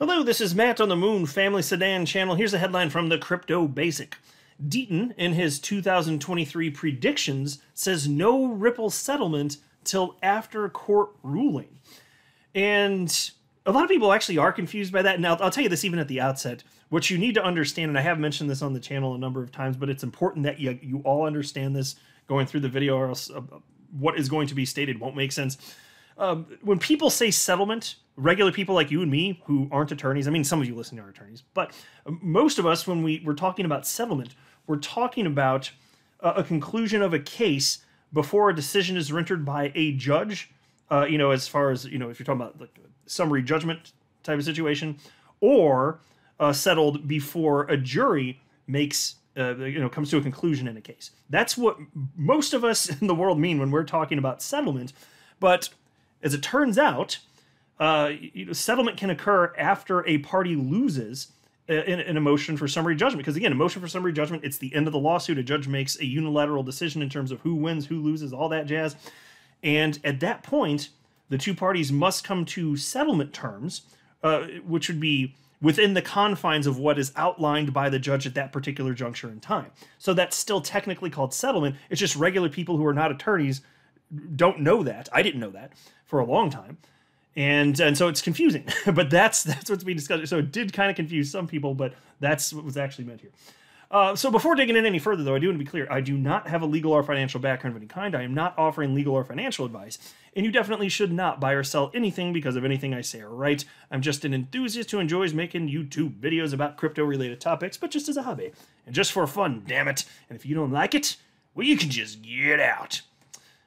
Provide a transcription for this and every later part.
Hello, this is Matt on the Moon Family Sedan channel. Here's a headline from the Crypto Basic. Deaton, in his 2023 predictions, says no Ripple settlement till after court ruling. And a lot of people actually are confused by that. Now, I'll tell you this even at the outset. What you need to understand, and I have mentioned this on the channel a number of times, but it's important that you all understand this going through the video, or else what is going to be stated won't make sense. When people say settlement, regular people like you and me who aren't attorneys, I mean, some of you listen to our attorneys, but most of us, when we're talking about settlement, we're talking about a conclusion of a case before a decision is rendered by a judge, as far as, if you're talking about like a summary judgment type of situation, or settled before a jury makes, comes to a conclusion in a case. That's what most of us in the world mean when we're talking about settlement. But as it turns out, settlement can occur after a party loses in a motion for summary judgment. Because again, a motion for summary judgment, it's the end of the lawsuit. A judge makes a unilateral decision in terms of who wins, who loses, all that jazz. And at that point, the two parties must come to settlement terms, which would be within the confines of what is outlined by the judge at that particular juncture in time. So that's still technically called settlement. It's just regular people who are not attorneys don't know that. I didn't know that for a long time. And so it's confusing, but that's what's being discussed. So it did kind of confuse some people, but that's what was actually meant here. So before digging in any further, though, I do want to be clear. I do not have a legal or financial background of any kind. I am not offering legal or financial advice, and you definitely should not buy or sell anything because of anything I say or write. I'm just an enthusiast who enjoys making YouTube videos about crypto-related topics, but just as a hobby, and just for fun, damn it. And if you don't like it, well, you can just get out.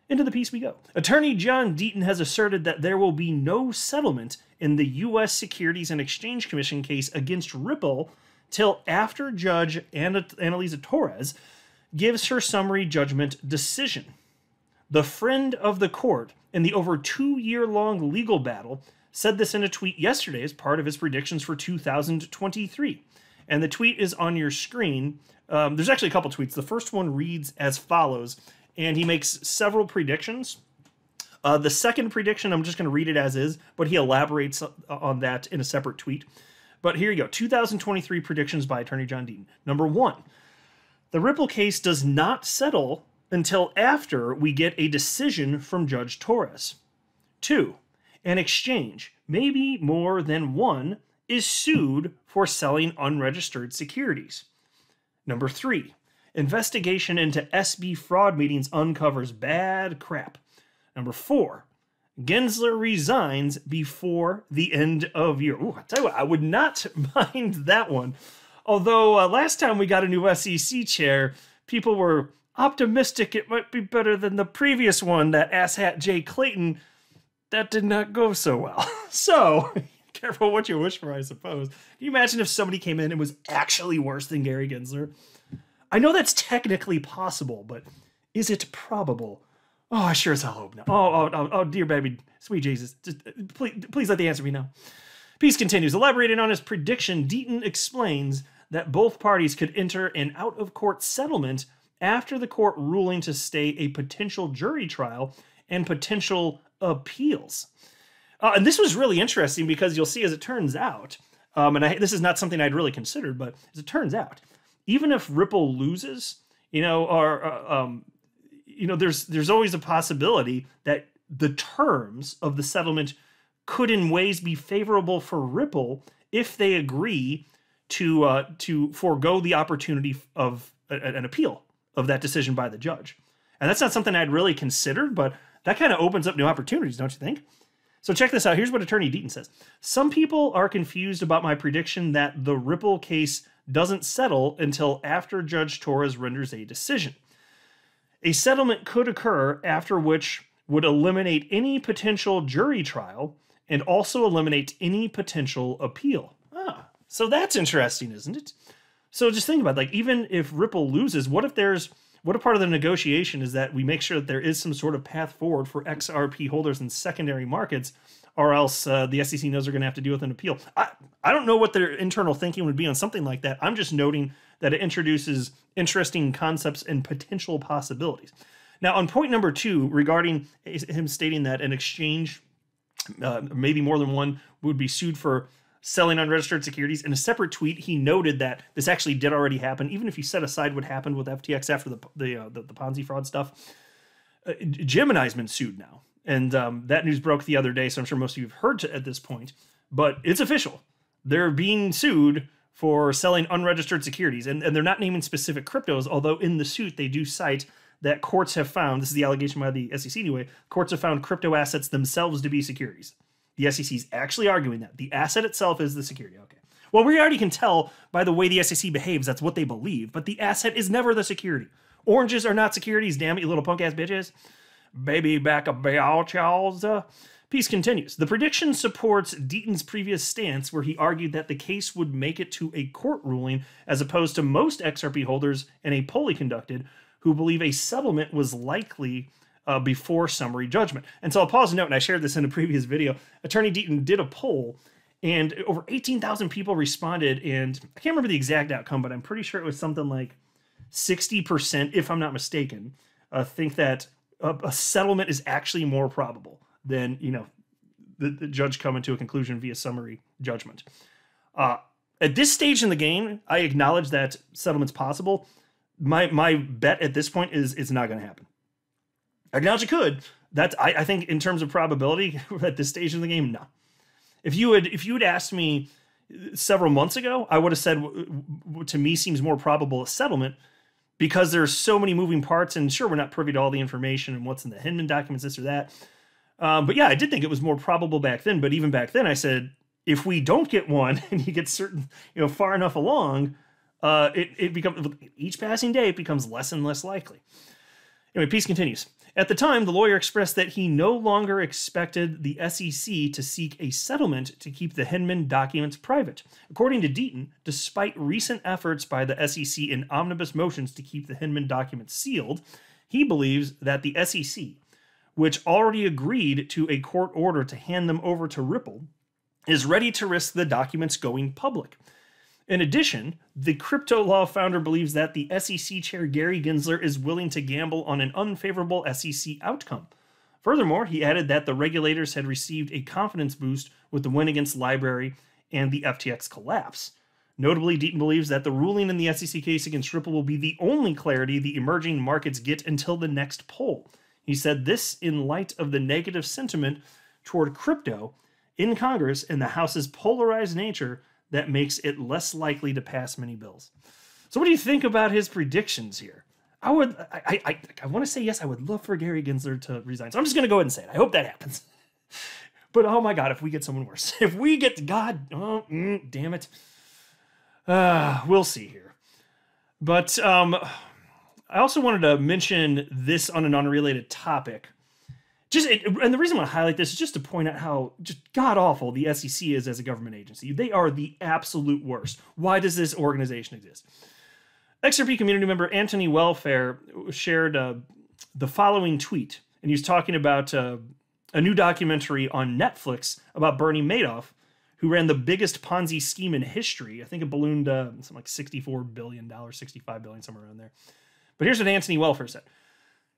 Into the piece we go. Attorney John Deaton has asserted that there will be no settlement in the U.S. Securities and Exchange Commission case against Ripple till after Judge Annalisa Torres gives her summary judgment decision. The friend of the court in the over 2-year-long legal battle said this in a tweet yesterday as part of his predictions for 2023. And the tweet is on your screen. There's actually a couple tweets. The first one reads as follows, and he makes several predictions. The second prediction, I'm just going to read it as is, but he elaborates on that in a separate tweet. But here you go, 2023 predictions by Attorney John Deaton. Number 1, the Ripple case does not settle until after we get a decision from Judge Torres. 2, an exchange, maybe more than one, is sued for selling unregistered securities. Number 3, investigation into SB fraud meetings uncovers bad crap. Number 4, Gensler resigns before the end of year. Ooh, I tell you what, I would not mind that one. Although last time we got a new SEC chair, people were optimistic it might be better than the previous one, that asshat Jay Clayton. That did not go so well. So, careful what you wish for, I suppose. Can you imagine if somebody came in and was actually worse than Gary Gensler? I know that's technically possible, but is it probable? Oh, I sure as hell hope not. Oh, dear baby, sweet Jesus. Just, please let the answer be no. Piece continues. Elaborating on his prediction, Deaton explains that both parties could enter an out-of-court settlement after the court ruling to stay a potential jury trial and potential appeals. And this was really interesting because you'll see as it turns out, this is not something I'd really considered, but as it turns out, even if Ripple loses, there's always a possibility that the terms of the settlement could in ways be favorable for Ripple if they agree to forego the opportunity of an appeal of that decision by the judge. And that's not something I'd really considered, but that kind of opens up new opportunities, don't you think? So check this out. Here's what Attorney Deaton says. Some people are confused about my prediction that the Ripple case doesn't settle until after Judge Torres renders a decision. A settlement could occur, after which would eliminate any potential jury trial and also eliminate any potential appeal. So that's interesting, isn't it? So just think about it, like, even if Ripple loses, what if part of the negotiation is that we make sure that there is some sort of path forward for XRP holders in secondary markets, or else the SEC knows they're going to have to deal with an appeal. I don't know what their internal thinking would be on something like that. I'm just noting that it introduces interesting concepts and potential possibilities. Now, on point number 2, regarding him stating that an exchange, maybe more than one, would be sued for selling unregistered securities. In a separate tweet, he noted that this actually did already happen. Even if you set aside what happened with FTX after the Ponzi fraud stuff, Gemini's been sued now. And that news broke the other day, so I'm sure most of you have heard at this point. But it's official. They're being sued for selling unregistered securities. And they're not naming specific cryptos, although in the suit they do cite that courts have found, this is the allegation by the SEC anyway, courts have found crypto assets themselves to be securities. The SEC is actually arguing that. The asset itself is the security. Okay. Well, we already can tell by the way the SEC behaves, that's what they believe, but the asset is never the security. Oranges are not securities, damn it, you little punk-ass bitches. Baby back up, Charles. Piece continues. The prediction supports Deaton's previous stance where he argued that the case would make it to a court ruling as opposed to most XRP holders in a poll he conducted who believe a settlement was likely before summary judgment. And so I'll pause and note, and I shared this in a previous video, Attorney Deaton did a poll, and over 18,000 people responded, and I can't remember the exact outcome, but I'm pretty sure it was something like 60%, if I'm not mistaken, think that a settlement is actually more probable than, you know, the judge coming to a conclusion via summary judgment. At this stage in the game, I acknowledge that settlement's possible. My bet at this point is it's not going to happen. I acknowledge it could. I think in terms of probability at this stage in the game, no. If you had asked me several months ago, I would have said to me seems more probable a settlement because there's so many moving parts, and sure, we're not privy to all the information and what's in the Hinman documents, this or that. But yeah, I did think it was more probable back then. But even back then, I said if we don't get one and you get certain, far enough along, it becomes each passing day it becomes less and less likely. Anyway, piece continues. At the time, the lawyer expressed that he no longer expected the SEC to seek a settlement to keep the Hinman documents private. According to Deaton, despite recent efforts by the SEC in omnibus motions to keep the Hinman documents sealed, he believes that the SEC, which already agreed to a court order to hand them over to Ripple, is ready to risk the documents going public. In addition, the crypto law founder believes that the SEC chair Gary Gensler is willing to gamble on an unfavorable SEC outcome. Furthermore, he added that the regulators had received a confidence boost with the win against Library and the FTX collapse. Notably, Deaton believes that the ruling in the SEC case against Ripple will be the only clarity the emerging markets get until the next poll. He said this in light of the negative sentiment toward crypto in Congress and the House's polarized nature that makes it less likely to pass many bills. So what do you think about his predictions here? I want to say yes, I would love for Gary Gensler to resign. So I'm just going to go ahead and say it. I hope that happens. But oh my God, if we get someone worse. If we get, damn it. We'll see here. But I also wanted to mention this on an unrelated topic. And the reason I want to highlight this is just to point out how just god-awful the SEC is as a government agency. They are the absolute worst. Why does this organization exist? XRP community member Anthony Welfare shared the following tweet, and he was talking about a new documentary on Netflix about Bernie Madoff, who ran the biggest Ponzi scheme in history. I think it ballooned something like $64 billion, $65 billion, somewhere around there. But here's what Anthony Welfare said.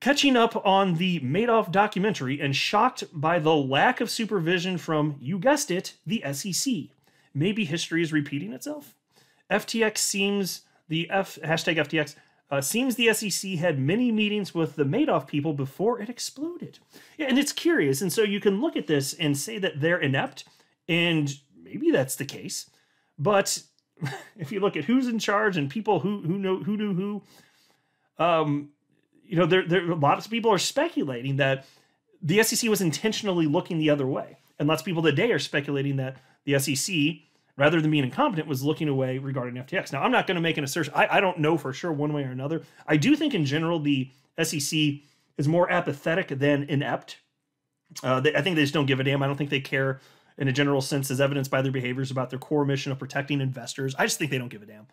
Catching up on the Madoff documentary and shocked by the lack of supervision from, you guessed it, the SEC. Maybe history is repeating itself? FTX seems, hashtag FTX, seems the SEC had many meetings with the Madoff people before it exploded. Yeah, and it's curious. And so you can look at this and say that they're inept, and maybe that's the case. But if you look at who's in charge and people who knew who, there lots of people are speculating that the SEC was intentionally looking the other way. And lots of people today are speculating that the SEC, rather than being incompetent, was looking away regarding FTX. Now, I'm not going to make an assertion. I don't know for sure one way or another. I do think in general the SEC is more apathetic than inept. I think they just don't give a damn. I don't think they care in a general sense, as evidenced by their behaviors about their core mission of protecting investors. I just think they don't give a damn.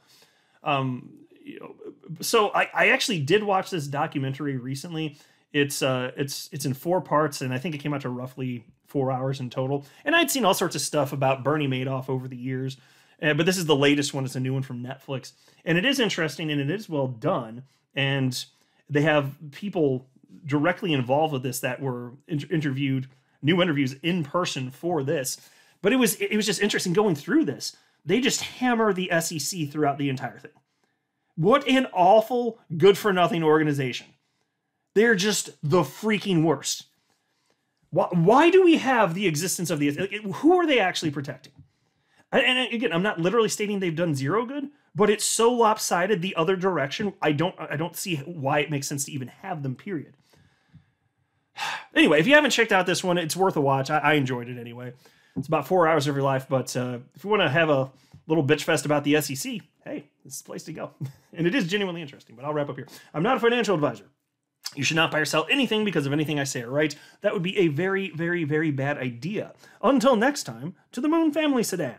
So I actually did watch this documentary recently. It's in 4 parts, and I think it came out to roughly 4 hours in total. And I'd seen all sorts of stuff about Bernie Madoff over the years, but this is the latest one. It's a new one from Netflix, and it is interesting and it is well done. And they have people directly involved with this that were interviewed, new interviews in person for this. But it was just interesting going through this. They just hammer the SEC throughout the entire thing. What an awful, good-for-nothing organization. They're just the freaking worst. Why do we have the existence of the... Who are they actually protecting? And again, I'm not literally stating they've done zero good, but it's so lopsided the other direction, I don't see why it makes sense to even have them, period. Anyway, if you haven't checked out this one, it's worth a watch. I enjoyed it anyway. It's about 4 hours of your life, but if you want to have a little bitch fest about the SEC, hey, this is the place to go. And it is genuinely interesting, but I'll wrap up here. I'm not a financial advisor. You should not buy or sell anything because of anything I say or write. That would be a very, very, very bad idea. Until next time, to the Moon Family Sedan.